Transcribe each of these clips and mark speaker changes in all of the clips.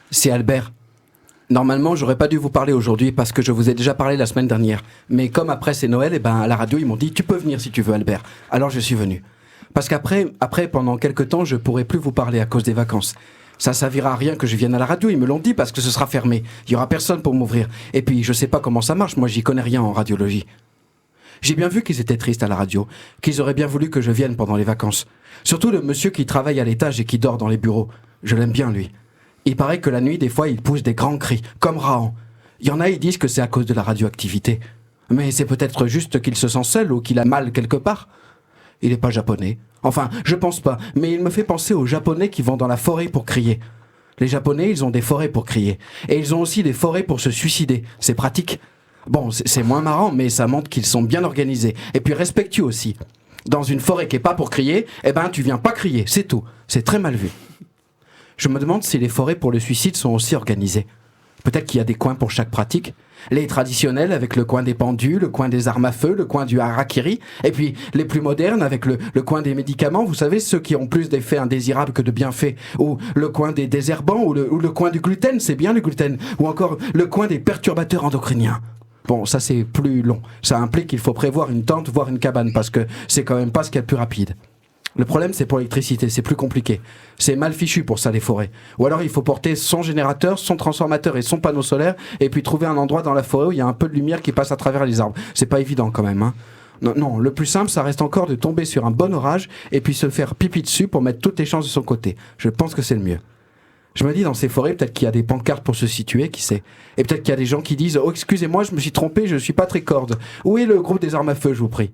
Speaker 1: C'est Albert. Normalement, j'aurais pas dû vous parler aujourd'hui parce que je vous ai déjà parlé la semaine dernière. Mais comme après c'est Noël, et ben à la radio ils m'ont dit tu peux venir si tu veux Albert. Alors je suis venu. Parce qu'après pendant quelques temps, je pourrai plus vous parler à cause des vacances. Ça servira à rien que je vienne à la radio, ils me l'ont dit parce que ce sera fermé. Il y aura personne pour m'ouvrir. Et puis je sais pas comment ça marche, moi j'y connais rien en radiologie. J'ai bien vu qu'ils étaient tristes à la radio, qu'ils auraient bien voulu que je vienne pendant les vacances. Surtout le monsieur qui travaille à l'étage et qui dort dans les bureaux. Je l'aime bien lui. Il paraît que la nuit, des fois, il pousse des grands cris, comme Rahan. Il y en a, ils disent que c'est à cause de la radioactivité. Mais c'est peut-être juste qu'il se sent seul ou qu'il a mal quelque part. Il n'est pas japonais. Enfin, je pense pas, mais il me fait penser aux Japonais qui vont dans la forêt pour crier. Les Japonais, ils ont des forêts pour crier. Et ils ont aussi des forêts pour se suicider. C'est pratique. Bon, c'est moins marrant, mais ça montre qu'ils sont bien organisés. Et puis respectueux aussi. Dans une forêt qui est pas pour crier, eh ben, tu viens pas crier, c'est tout. C'est très mal vu. Je me demande si les forêts pour le suicide sont aussi organisées. Peut-être qu'il y a des coins pour chaque pratique. Les traditionnels avec le coin des pendus, le coin des armes à feu, le coin du harakiri. Et puis les plus modernes avec le coin des médicaments, vous savez, ceux qui ont plus d'effets indésirables que de bienfaits. Ou le coin des désherbants, ou le coin du gluten, c'est bien le gluten. Ou encore le coin des perturbateurs endocriniens. Bon, ça c'est plus long. Ça implique qu'il faut prévoir une tente, voire une cabane, parce que c'est quand même pas ce qu'il y a de plus rapide. Le problème, c'est pour l'électricité, c'est plus compliqué. C'est mal fichu pour ça, les forêts. Ou alors, il faut porter son générateur, son transformateur et son panneau solaire, et puis trouver un endroit dans la forêt où il y a un peu de lumière qui passe à travers les arbres. C'est pas évident, quand même, hein. Non, le plus simple, ça reste encore de tomber sur un bon orage, et puis se faire pipi dessus pour mettre toutes les chances de son côté. Je pense que c'est le mieux. Je me dis, dans ces forêts, peut-être qu'il y a des pancartes pour se situer, qui sait. Et peut-être qu'il y a des gens qui disent « Oh, excusez-moi, je me suis trompé, je suis pas très corde. Où est le groupe des armes à feu, je vous prie ?»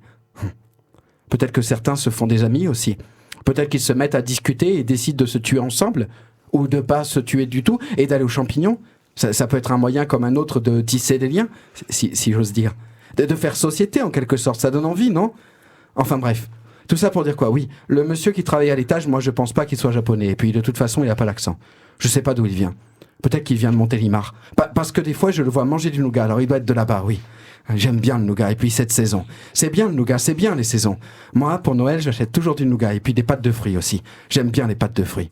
Speaker 1: Peut-être que certains se font des amis aussi. Peut-être qu'ils se mettent à discuter et décident de se tuer ensemble, ou de pas se tuer du tout et d'aller aux champignons. Ça peut être un moyen comme un autre de tisser des liens, si j'ose dire. De faire société en quelque sorte, ça donne envie, non ? Enfin bref, tout ça pour dire quoi ? Oui, le monsieur qui travaille à l'étage, moi je pense pas qu'il soit japonais, et puis de toute façon il a pas l'accent. Je sais pas d'où il vient. Peut-être qu'il vient de Montélimar. Parce que des fois je le vois manger du nougat, alors il doit être de là-bas, oui. J'aime bien le nougat, et puis cette saison. C'est bien le nougat, c'est bien les saisons. Moi, pour Noël, j'achète toujours du nougat, et puis des pâtes de fruits aussi. J'aime bien les pâtes de fruits.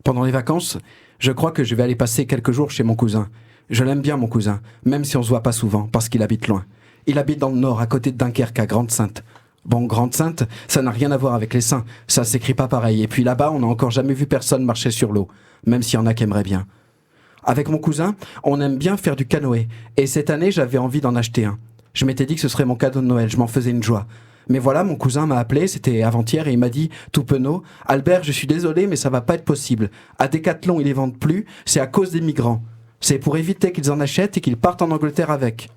Speaker 1: Pendant les vacances, je crois que je vais aller passer quelques jours chez mon cousin. Je l'aime bien, mon cousin, même si on se voit pas souvent, parce qu'il habite loin. Il habite dans le nord, à côté de Dunkerque, à Grande-Sainte. Bon, Grande-Sainte, ça n'a rien à voir avec les saints, ça s'écrit pas pareil. Et puis là-bas, on n'a encore jamais vu personne marcher sur l'eau, même s'il y en a qui aimeraient bien. Avec mon cousin, on aime bien faire du canoë. Et cette année, j'avais envie d'en acheter un. Je m'étais dit que ce serait mon cadeau de Noël, je m'en faisais une joie. Mais voilà, mon cousin m'a appelé, c'était avant-hier, et il m'a dit, tout penaud, « Albert, je suis désolé, mais ça va pas être possible. À Decathlon, ils les vendent plus, c'est à cause des migrants. C'est pour éviter qu'ils en achètent et qu'ils partent en Angleterre avec. »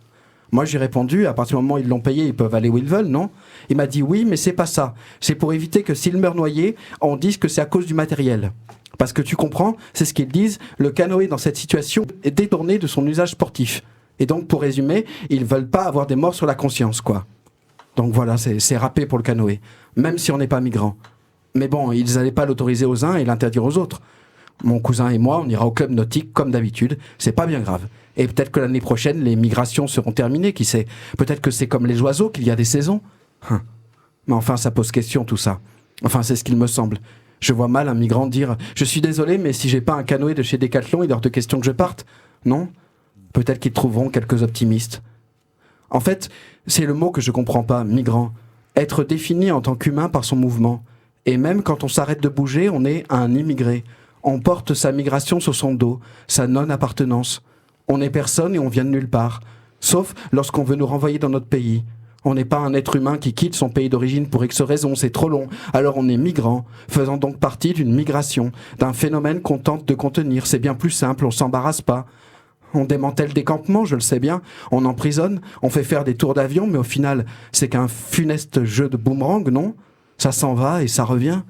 Speaker 1: Moi, j'ai répondu, à partir du moment où ils l'ont payé, ils peuvent aller où ils veulent, non ? Il m'a dit, oui, mais c'est pas ça. C'est pour éviter que s'ils meurent noyés, on dise que c'est à cause du matériel. Parce que tu comprends, c'est ce qu'ils disent, le canoë dans cette situation est détourné de son usage sportif. Et donc, pour résumer, ils veulent pas avoir des morts sur la conscience, quoi. Donc voilà, c'est râpé pour le canoë, même si on n'est pas migrant. Mais bon, ils allaient pas l'autoriser aux uns et l'interdire aux autres. Mon cousin et moi, on ira au club nautique comme d'habitude, c'est pas bien grave. Et peut-être que l'année prochaine, les migrations seront terminées, qui sait. Peut-être que c'est comme les oiseaux, qu'il y a des saisons. Mais enfin, ça pose question tout ça. Enfin, c'est ce qu'il me semble. Je vois mal un migrant dire « Je suis désolé, mais si j'ai pas un canoë de chez Decathlon, il est hors de question que je parte. » Non ? Peut-être qu'ils trouveront quelques optimistes. En fait, c'est le mot que je comprends pas, migrant. Être défini en tant qu'humain par son mouvement. Et même quand on s'arrête de bouger, on est un immigré. On porte sa migration sur son dos, sa non-appartenance. On est personne et on vient de nulle part. Sauf lorsqu'on veut nous renvoyer dans notre pays. On n'est pas un être humain qui quitte son pays d'origine pour X raisons, c'est trop long. Alors on est migrant, faisant donc partie d'une migration, d'un phénomène qu'on tente de contenir. C'est bien plus simple, on s'embarrasse pas. On démantèle des campements, je le sais bien. On emprisonne, on fait faire des tours d'avion, mais au final, c'est qu'un funeste jeu de boomerang, non ? Ça s'en va et ça revient.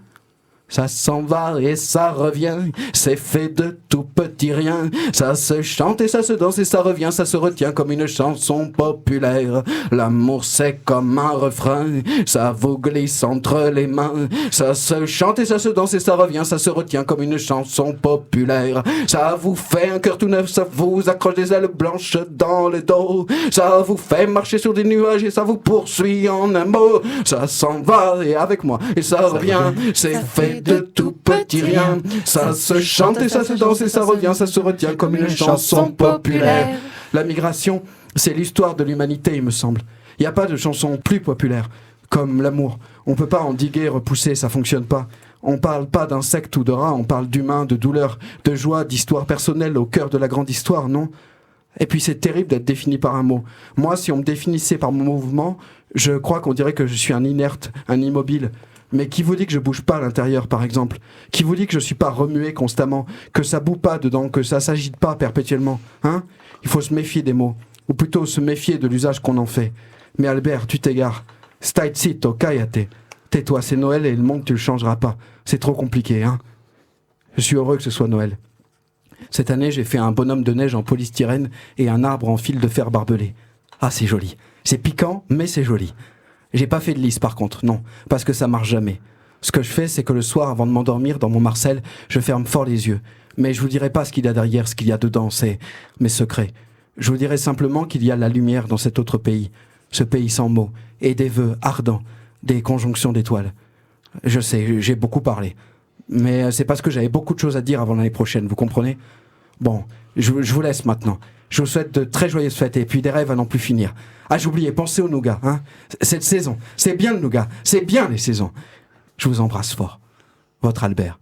Speaker 1: Ça s'en va et ça revient, c'est fait de tout petit rien. Ça se chante et ça se danse et ça revient, ça se retient comme une chanson populaire. L'amour c'est comme un refrain, ça vous glisse entre les mains. Ça se chante et ça se danse et ça revient, ça se retient comme une chanson populaire. Ça vous fait un cœur tout neuf, ça vous accroche des ailes blanches dans le dos. Ça vous fait marcher sur des nuages et ça vous poursuit en un mot. Ça s'en va et avec moi et ça revient, c'est fait parler de tout petit rien. Ça se chante et ça se danse et ça revient, ça se retient comme une chanson populaire. La migration, c'est l'histoire de l'humanité, il me semble. Il n'y a pas de chanson plus populaire, comme l'amour. On peut pas endiguer, repousser, ça fonctionne pas. On parle pas d'insectes ou de rats, on parle d'humains, de douleurs, de joie, d'histoire personnelle au cœur de la grande histoire, non ? Et puis c'est terrible d'être défini par un mot. Moi, si on me définissait par mon mouvement, je crois qu'on dirait que je suis un inerte, un immobile. Mais qui vous dit que je bouge pas à l'intérieur, par exemple ? Qui vous dit que je suis pas remué constamment, que ça boue pas dedans, que ça s'agite pas perpétuellement ? Hein ? Il faut se méfier des mots, ou plutôt se méfier de l'usage qu'on en fait. Mais Albert, tu t'égares. Stai zitto, cállate. Tais-toi, c'est Noël et le monde, tu le changeras pas. C'est trop compliqué, hein ? Je suis heureux que ce soit Noël. Cette année, j'ai fait un bonhomme de neige en polystyrène et un arbre en fil de fer barbelé. Ah, c'est joli. C'est piquant, mais c'est joli. J'ai pas fait de lisse par contre, non, parce que ça marche jamais. Ce que je fais, c'est que le soir, avant de m'endormir dans mon Marcel, je ferme fort les yeux. Mais je vous dirai pas ce qu'il y a derrière, ce qu'il y a dedans, c'est mes secrets. Je vous dirai simplement qu'il y a la lumière dans cet autre pays, ce pays sans mots, et des vœux ardents, des conjonctions d'étoiles. Je sais, j'ai beaucoup parlé. Mais c'est parce que j'avais beaucoup de choses à dire avant l'année prochaine, vous comprenez ? Bon, je vous laisse maintenant. Je vous souhaite de très joyeuses fêtes et puis des rêves à n'en plus finir. Ah, j'oubliais, pensez au nougat, hein ? Cette saison, c'est bien le nougat, c'est bien les saisons. Je vous embrasse fort. Votre Albert.